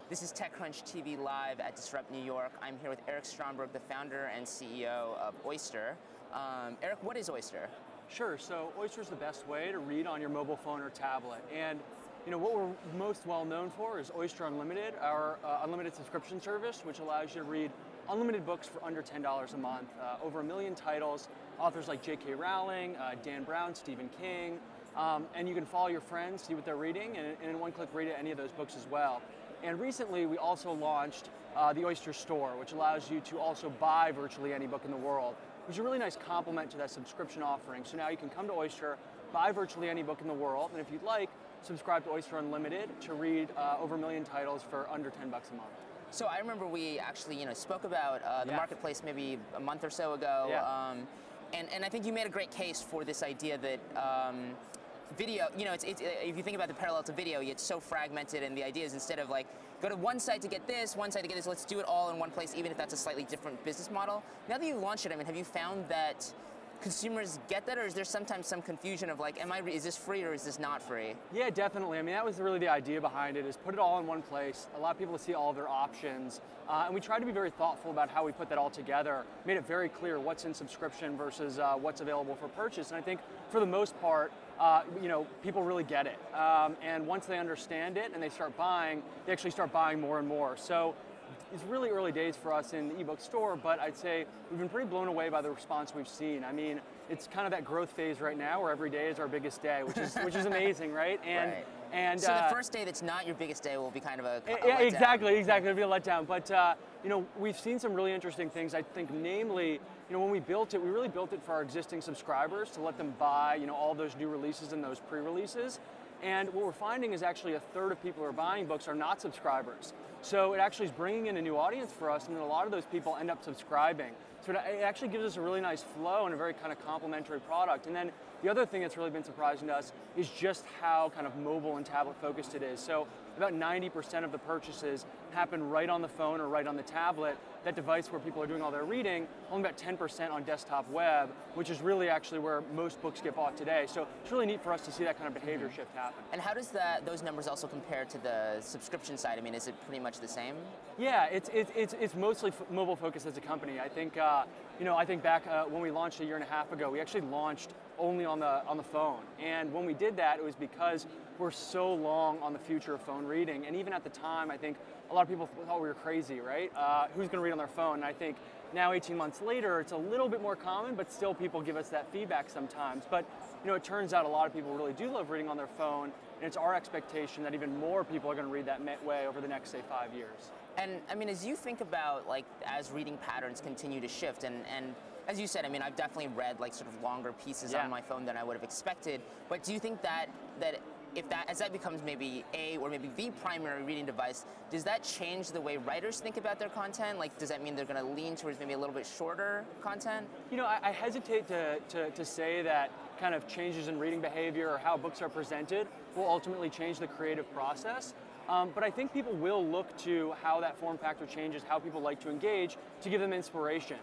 This is TechCrunch TV live at Disrupt New York. I'm here with Eric Stromberg, the founder and CEO of Oyster. Eric, what is Oyster? Sure. So Oyster is the best way to read on your mobile phone or tablet. And what we're most well known for is Oyster Unlimited, our unlimited subscription service, which allows you to read unlimited books for under $10 a month. Over 1 million titles, authors like J.K. Rowling, Dan Brown, Stephen King, and you can follow your friends, see what they're reading, and in one click read any of those books as well. And recently we also launched the Oyster store, which allows you to also buy virtually any book in the world, which is a really nice complement to that subscription offering. So now you can come to Oyster, buy virtually any book in the world, and if you'd like, subscribe to Oyster Unlimited to read over 1 million titles for under $10 a month. So I remember we actually spoke about the marketplace maybe a month or so ago, and I think you made a great case for this idea that video, if you think about the parallel to video, it's so fragmented, and the idea is instead of like, go to one site to get this, one site to get this, let's do it all in one place, even if that's a slightly different business model. Now that you launched it, have you found that consumers get that, or is there sometimes some confusion of like, is this free or is this not free? Yeah, definitely. That was really the idea behind it, is put it all in one place, allow people to see all of their options, and we tried to be very thoughtful about how we put that all together, made it very clear what's in subscription versus what's available for purchase, and I think for the most part, people really get it, and once they understand it and they start buying, they actually start buying more and more. So it's really early days for us in the ebook store, but I'd say we've been pretty blown away by the response we've seen. It's kind of that growth phase right now where every day is our biggest day, which is amazing, right? And so the first day that's not your biggest day will be kind of a letdown. Exactly, it'll be a letdown. But we've seen some really interesting things. I think, namely, when we built it, we really built it for our existing subscribers to let them buy, all those new releases and those pre-releases. And what we're finding is actually a third of people who are buying books are not subscribers. So it actually is bringing in a new audience for us, and then a lot of those people end up subscribing. So it actually gives us a really nice flow and a very kind of complementary product. And then the other thing that's really been surprising to us is just how kind of mobile and tablet focused it is. So about 90% of the purchases happen right on the phone or right on the tablet. That device where people are doing all their reading, only about 10% on desktop web, which is really actually where most books get bought today. So it's really neat for us to see that kind of behavior shift happen. And how does those numbers also compare to the subscription side? Is it pretty much the same? Yeah, it's mostly mobile focused as a company. I think I think back when we launched 1.5 years ago, we actually launched only on the phone. And when we did that, it was because we're so long on the future of phone reading. And even at the time, I think a lot of people thought we were crazy, right? Who's going to read on their phone? And I think now, 18 months later, it's a little bit more common, but still people give us that feedback sometimes. But it turns out a lot of people really do love reading on their phone, and it's our expectation that even more people are going to read that way over the next, say, 5 years. And as you think about as reading patterns continue to shift, and as you said, I've definitely read sort of longer pieces on my phone than I would have expected. But do you think that as that becomes maybe or maybe the primary reading device, does that change the way writers think about their content? Does that mean they're going to lean towards maybe a little bit shorter content? I hesitate to say that kind of changes in reading behavior or how books are presented will ultimately change the creative process. But I think people will look to how that form factor changes, how people like to engage, to give them inspiration.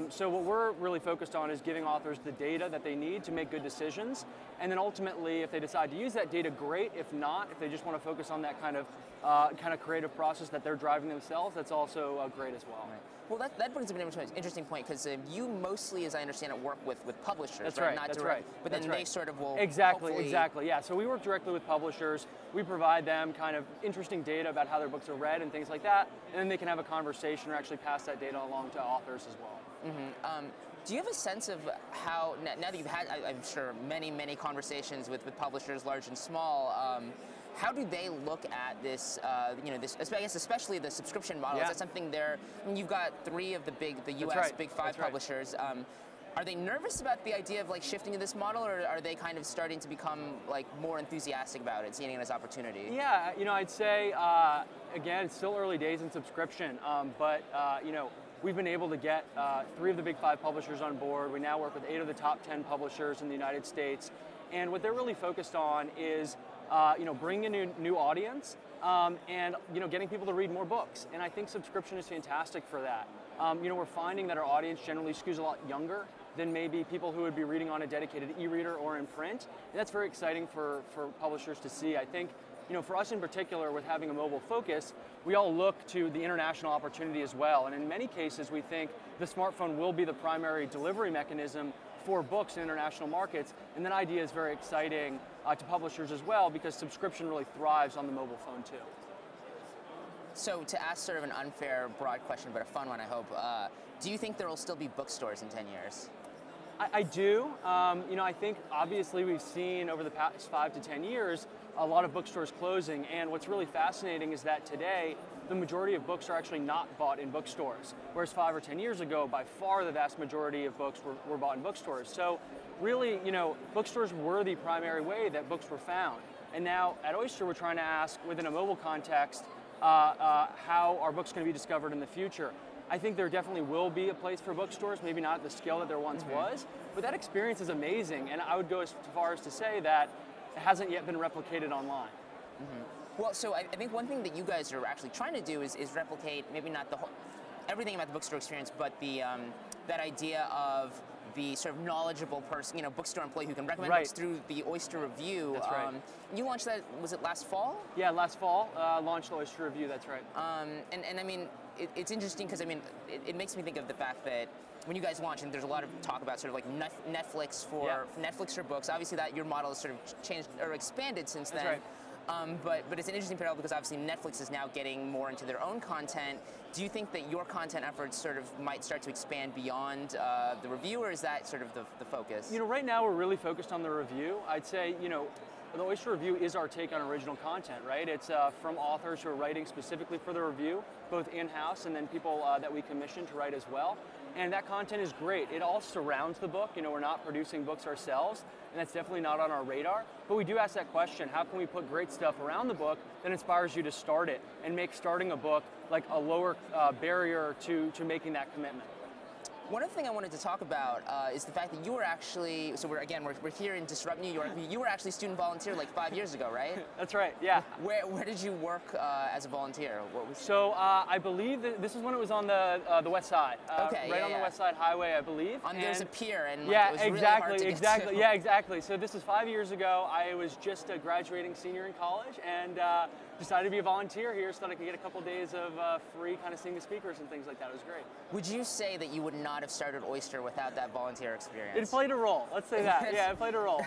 So what we're really focused on is giving authors the data that they need to make good decisions, and then ultimately, if they decide to use that data, great. If not, if they just want to focus on that kind of creative process that they're driving themselves, that's also great as well. Right. Well, that brings up an interesting point, because you mostly, as I understand it, work with publishers, that's right? Not direct, but then they sort of will Exactly. Yeah. So we work directly with publishers. We provide them kind of interesting data about how their books are read and things like that, and then they can have a conversation or actually pass that data along to authors as well. Mm-hmm. Do you have a sense of how, now that you've had, I'm sure, many conversations with publishers, large and small, how do they look at this, I guess especially the subscription model? Is that something you've got 3 of the US Big 5 publishers. Are they nervous about the idea of shifting to this model, or are they kind of starting to become more enthusiastic about it, seeing it as opportunity? Yeah, I'd say, again, it's still early days in subscription, but we've been able to get 3 of the Big 5 publishers on board. We now work with 8 of the top 10 publishers in the United States. And what they're really focused on is bringing in a new audience and getting people to read more books. And I think subscription is fantastic for that. We're finding that our audience generally skews a lot younger than maybe people who would be reading on a dedicated e-reader or in print. And that's very exciting for publishers to see. I think for us in particular, with having a mobile focus, we all look to the international opportunity as well. And in many cases, we think the smartphone will be the primary delivery mechanism for books in international markets. And that idea is very exciting to publishers as well, because subscription really thrives on the mobile phone too. So to ask sort of an unfair, broad question, but a fun one, I hope, do you think there will still be bookstores in 10 years? I do. I think obviously we've seen over the past 5 to 10 years a lot of bookstores closing, and what's really fascinating is that today the majority of books are actually not bought in bookstores, whereas 5 or 10 years ago, by far the vast majority of books were bought in bookstores. So really, bookstores were the primary way that books were found. And now at Oyster, we're trying to ask, within a mobile context, how are books going to be discovered in the future? I think there definitely will be a place for bookstores, maybe not at the scale that there once was, but that experience is amazing, and I would go as far as to say that it hasn't yet been replicated online. Well, so I think one thing that you guys are actually trying to do is replicate, maybe not everything about the bookstore experience, but the that idea of the sort of knowledgeable person, bookstore employee who can recommend books through the Oyster review. That's right. You launched that, was it last fall? Yeah, last fall, launched the Oyster review, that's right. And I mean, it's interesting because, I mean, it makes me think of the fact that when you guys launched, and there's a lot of talk about sort of like Netflix for books. Obviously that your model has sort of changed or expanded since then. That's right. But it's an interesting parallel because obviously Netflix is now getting more into their own content. Do you think that your content efforts sort of might start to expand beyond the review, or is that sort of the focus? Right now we're really focused on the review. I'd say, the Oyster review is our take on original content, right? It's from authors who are writing specifically for the review, both in-house and then people that we commission to write as well. And that content is great. It all surrounds the book. We're not producing books ourselves, and that's definitely not on our radar. But we do ask that question, how can we put great stuff around the book that inspires you to start it and make starting a book like a lower barrier to making that commitment? One other thing I wanted to talk about is the fact that you were actually, so we're here in Disrupt, New York. You were actually student volunteer like 5 years ago, right? That's right, yeah. Where did you work as a volunteer? So I believe that this is when it was on the West Side. Right on the West Side Highway, I believe. There's a pier, and yeah, it was really hard to get to. Yeah, exactly. So this is 5 years ago. I was just a graduating senior in college, and decided to be a volunteer here so that I could get a couple days of free kind of seeing the speakers and things like that. It was great. Would you say that you would not have started Oyster without that volunteer experience? It played a role. Let's say that. Yeah, it played a role.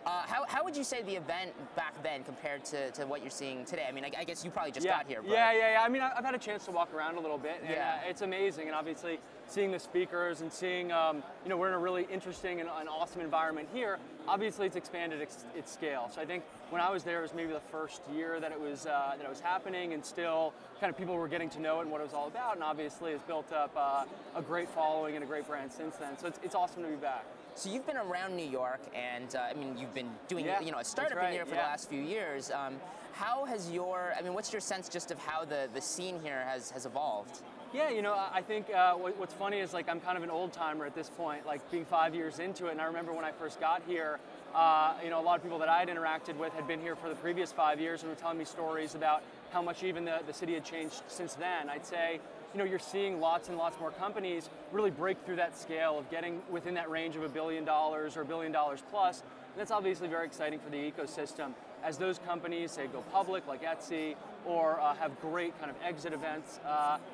How would you say the event back then compared to what you're seeing today? I mean, I guess you probably just got here. But... Yeah. I mean, I've had a chance to walk around a little bit, and it's amazing. And obviously, seeing the speakers and seeing, we're in a really interesting and awesome environment here. Obviously, it's expanded its scale. So I think when I was there, it was maybe the first year that it was happening, and still kind of people were getting to know it and what it was all about. And obviously, it's built up a great following and a great brand since then. So it's awesome to be back. So you've been around New York, and I mean, you've been doing a startup in here for the last few years. How has what's your sense just of how the scene here has evolved? Yeah, I think what's funny is like I'm kind of an old timer at this point, like being 5 years into it. And I remember when I first got here, a lot of people that I had interacted with had been here for the previous 5 years and were telling me stories about how much even the city had changed since then. I'd say, you're seeing lots and lots more companies really break through that scale of getting within that range of $1 billion or $1 billion plus. And that's obviously very exciting for the ecosystem. As those companies, say, go public, like Etsy, or have great kind of exit events,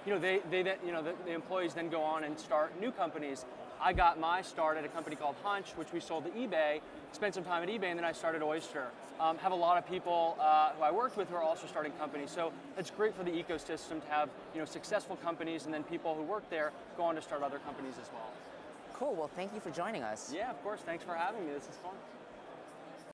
the employees then go on and start new companies. I got my start at a company called Hunch, which we sold to eBay, spent some time at eBay, and then I started Oyster. Have a lot of people who I worked with who are also starting companies. So it's great for the ecosystem to have successful companies, and then people who work there go on to start other companies as well. Cool, well, thank you for joining us. Yeah, of course, thanks for having me, this is fun.